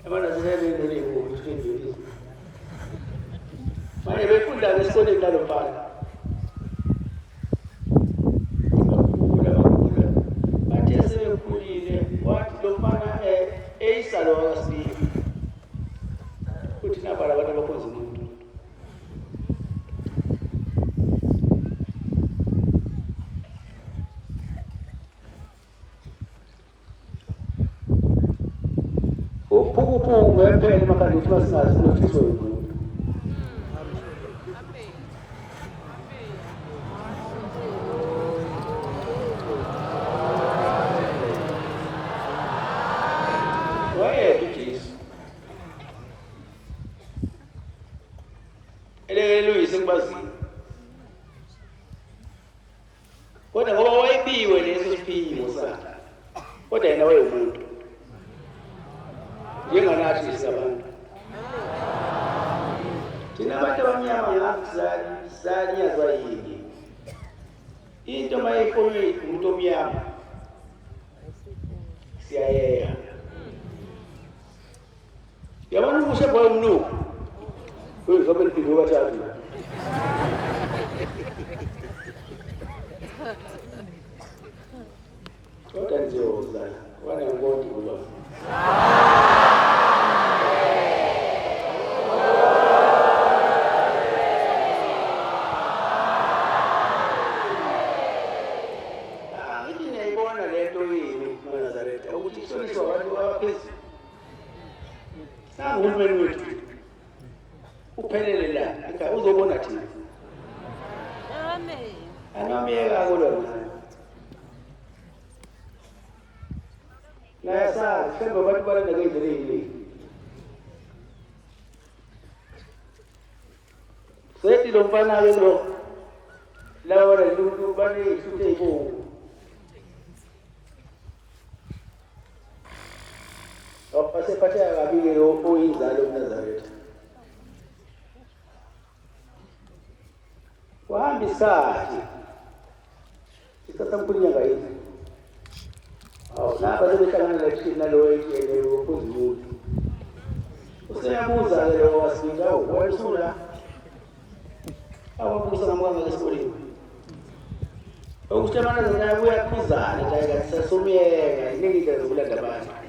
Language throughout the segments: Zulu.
abana zilele ukuthi manje befunda esikoleni lalofana bathe sebekhulile wathi lofana eyisalo wakasibili uthi nabala abantu abakhonza umuntu uphukuphungu ngempela emakhanda ukuthi masingazi unothiswe umuntu wayedwa uJesu eleluyise kubazini kodwa ngoba wayebiwe leso siphimo sakhe kodwa yena wayeumuntu njenganathi sisabantu thina abantu abamnyama ngakuzanyazwa yini into mayifonwe umuntu omnyama siyayeya yabona ukushe boy umnuku uzobe liphinde kathathu kodwa nje uzala wana ngoti kuba uhulumeni wethu uphelele la uzobona thina anamiyeka kolona nayasazi sembe abantu balanda ngendlela eyile sethi lo mfana-ke lo laba bantu baneyihluthe ey'bomvu asephatheka kabi-ke oyinzalo uNazaretha wahamba isikhathi isikhathi inyanga yini naba sebehlangana nalowo ekele ophuza umuntu useyabuza-ke lo wasibili wayesula awabuza ngamukanga esikoleni ukuthi amanazana kuyakhuzana sasomyeka iningi indlela zokulanda abantu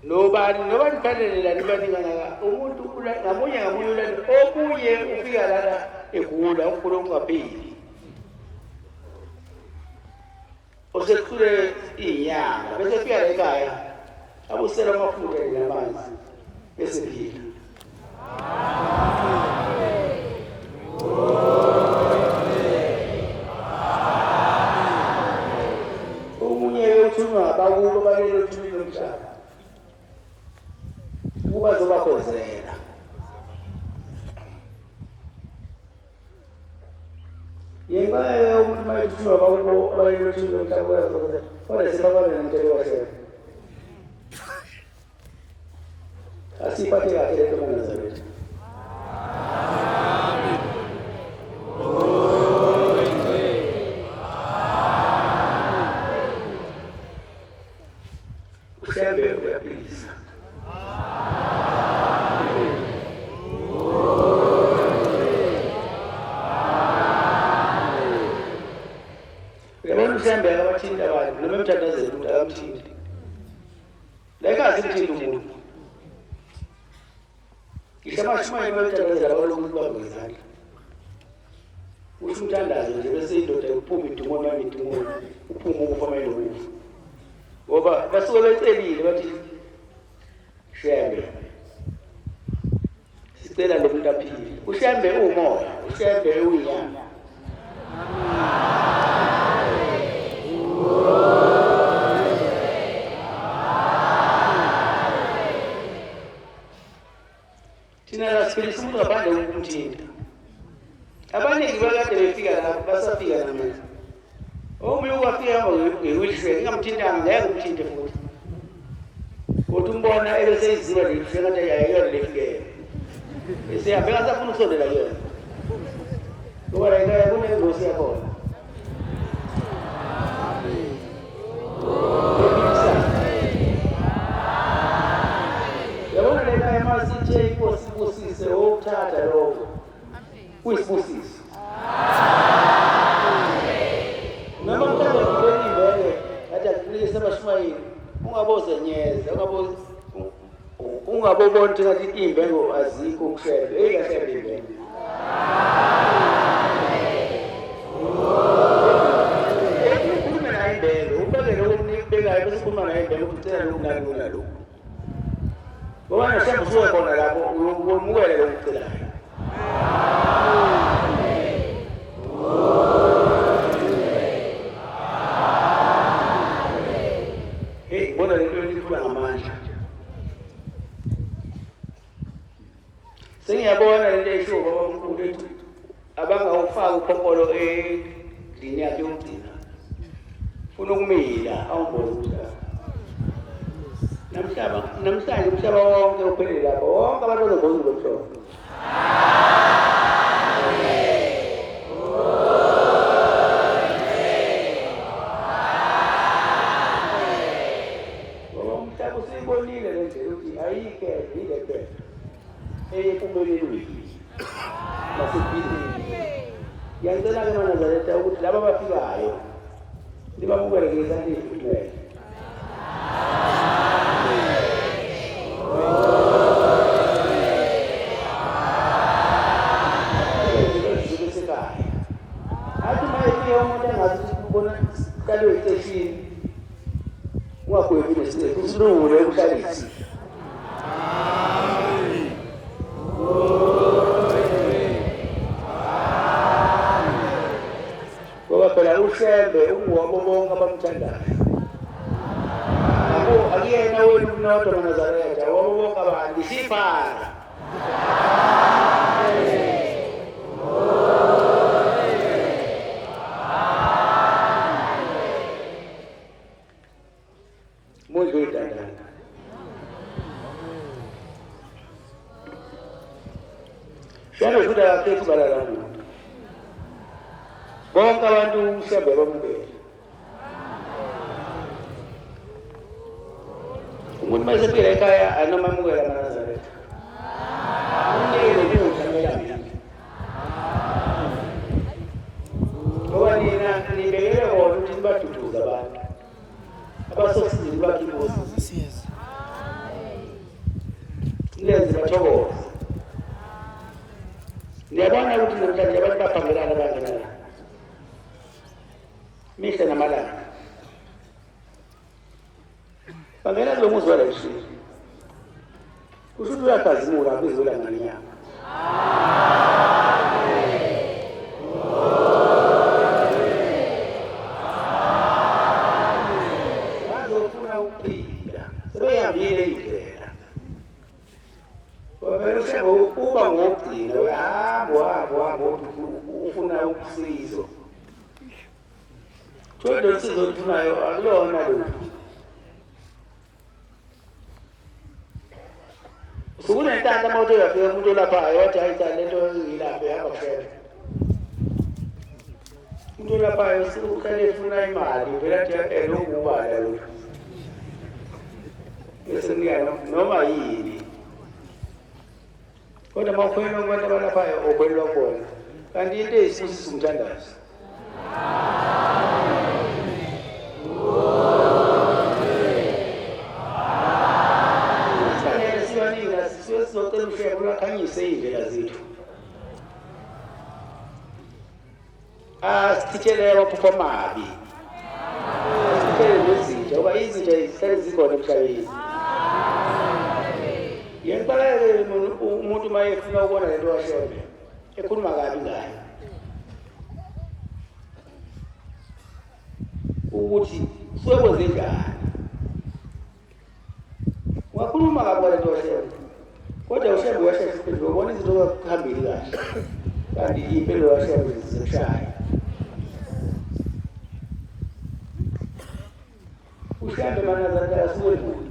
nobani niphelele nibaningana umuntu ngamunye ulanda okunye ufika lana egula ugula okungapheli osekuthule inyanga bese fika la ekhaya abusela amafutha namanzi bese phila omunye uthunwa bakubo balelo thulile umhlaba ukuba zobakhozela yengayo umuntu mayethulwa bakubo balelo thulile umhlaba kodwa sebababe nomthetho washe asiphathe kahle lento kaNazaretha ushembe uyaphilisa ushembe abathinta abantu noma emthandazela umuntu akamthinti la engazi kumthinta umuntu ngishamashumayini bayithandazela abalokhu kubamba ngezandla usho umthandazo nje bese indoda uphuma idumona ngidumona uphuma ukufa mayelo ukufa ngoba basuke becelile bathi shembe sicela lo muntu aphile ushembe umoya ushembe uyinyanga thina lasiphilisa umuntu ngaphandle kokumthinta abaningi bakade befika lapho basafika namanje omunye ukwafika nge-wheelchair ingamthintanga ngeke umthinte futhi kodwa umbona ebeseyiziba le-wheelchair ngathi ayayona lefikele esehambe ngasafuna ukusondela kuyona ngoba la ekhaya kunengozi yakhona sithe inkosi ibusise okuthatha lokho kuyisibusiso noma mhlawumbe ngibona imbeke yathi akunikise abashumayeli ungabozenyeza ungabobona ukuthi ngathi imbengo azikho ukushebe eyikashebe imbengo ukhulume naye imbengo ubekele ukunibekayo bese ukhuluma naye imbengo ukucela lokhu nalokhu nalokhu ngoba nashembe usuke khona lapho umukele lokhu ukucelayo bona lento elikhula ngamandla sengiyabona lento esho baba uNkulunkulu ethi abangawufaka ukhonkolo endlini yakhe yokugcina ufuna ukumila awumbone ukuthi namhlanje umhlaba wonke uphelele lapho wonke abantu bazobona lomhlobo usibonile le ndlela ukuthi ayike ile phela eyempumelelweni nasekuphileni ngiyacela-ke eManazaretha ukuthi laba abafikayo libamukele ngezandla ezifudumele esekhaya athi uma efika umuntu engazi ukuthi ubona kalwe esiteshini ungagwebi nesiteshi usilungule ukuhlalisi ngoba phela ushembe unguwabo bonke abamthandayo akuyena wenu umnotho eManazaretha wabo bonke abantu isiphala Muito itandana shano futhi akekho balala muntu bonke abantu ushembe bamukele umuntu mayesephila ekhaya anoma amukela eManazaretha unikele ukudlamela mina ngoba nina nibekele kona ukuthi nibaduduze abantu abasosizini bakhe inkosi nilenze bathokoze niyabona ukuthi namhlanje abantu baphangelana bangenala mihle namalanga bangena kulo muzi wala ishini kusho ukuthi uyakhazimula kwizula nganyama sebeyambile indlela uba ngokugcina hamba ufuna usizo thole usizo olufunayo akulona lutho usukunentanda uma uthi uyafika umuntu olaphayo wathi hayi cha lento yilapho yahamba kushela umuntu olaphayo uhlale efuna imali vele athi elokubala lutho esenika noma yini kodwa uma ukhwela kubantu abalaphayo ukhwelelwa kubona kanti into eyisibusisa umthandazo sifanele sibaningi sisuke sizocela ushebo lwakhanyise iy'ndlela zethu asithitshele amaphupho amabi asithitshele nezinja ngoba izinja zihlale zikhona emhlabeni yengibaleke umuntu uma efuna ukubona lento washebe ekhuluma kabi ngayo ukuthi suke kwenze njani ungakhuluma kabi ngalento washebe kodwa ushebe washebe impilo ubona izinto zihambile kahle kanti impilo washebe zisekushaya ushebe eManazaretha asuke ebuya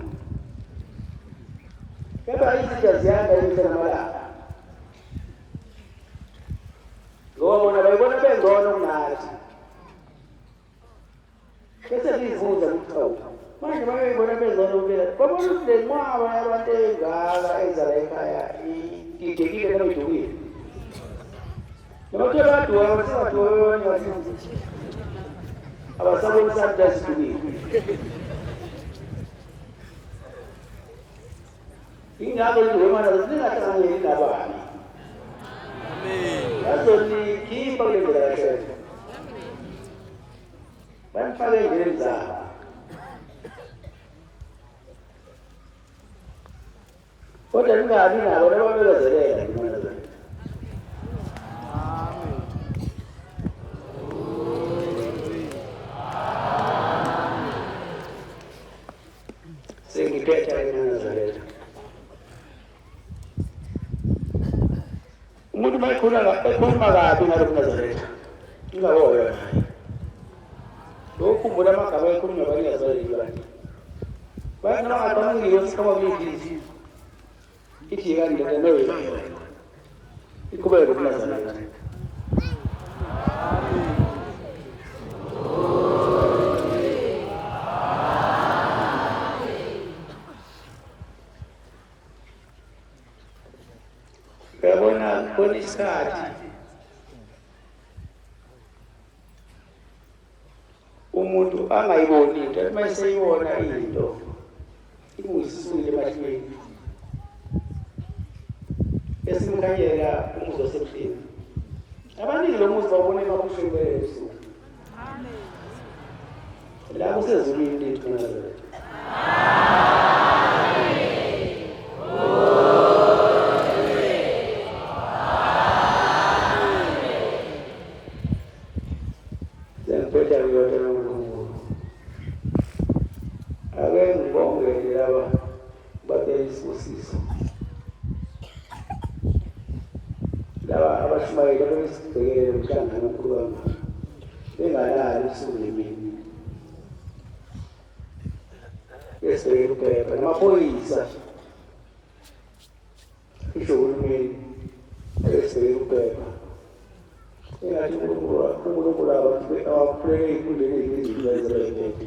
kepha izinja zihamba imihle namalanga ngoba bona bayibona bengcono kunathi bese livuza ukuthi hawu manje babebona bezolobela babona ukuthi le nqwaba yabantu engaka ezala ekhaya idekile nabedukile nabathe baduka basebaduka abasabona ukuthi asidukile ingakho izimana zingahlanganyeli nabani bazonikhipha kule ndlela kahle banifake endleleni zabo kodwa ningabi nabo nababekezelela imana zabo sengiphetha imana zabo umuntu ekhuluma kabi ngalo kuNazaretha ingawoyo naye lokhu mbona amagama ekhulunywa abanikazaleli bakhe bayangabangiyona sikama kulendisi ithi yekandlela noyo iqhubeke kuNazaretha khona isikhathi umuntu angayiboni into athi mayeseyibona into imuyisisule emahlweni esimkhanyela umuzi wasebuhleni abaningi lo muzi bawubona emabushweni besuku la kusezulwini lethu kuNazaretha laba abashumayeli abasibhekele umhlangano omkhulu bengalali usuku nemini besibhekele uphepha namaphoyisa isho uhulumeni besibhekele uphepha engathi uNkulunkulu abantu abakhulele ey'nkundleni eziningi ezibhekele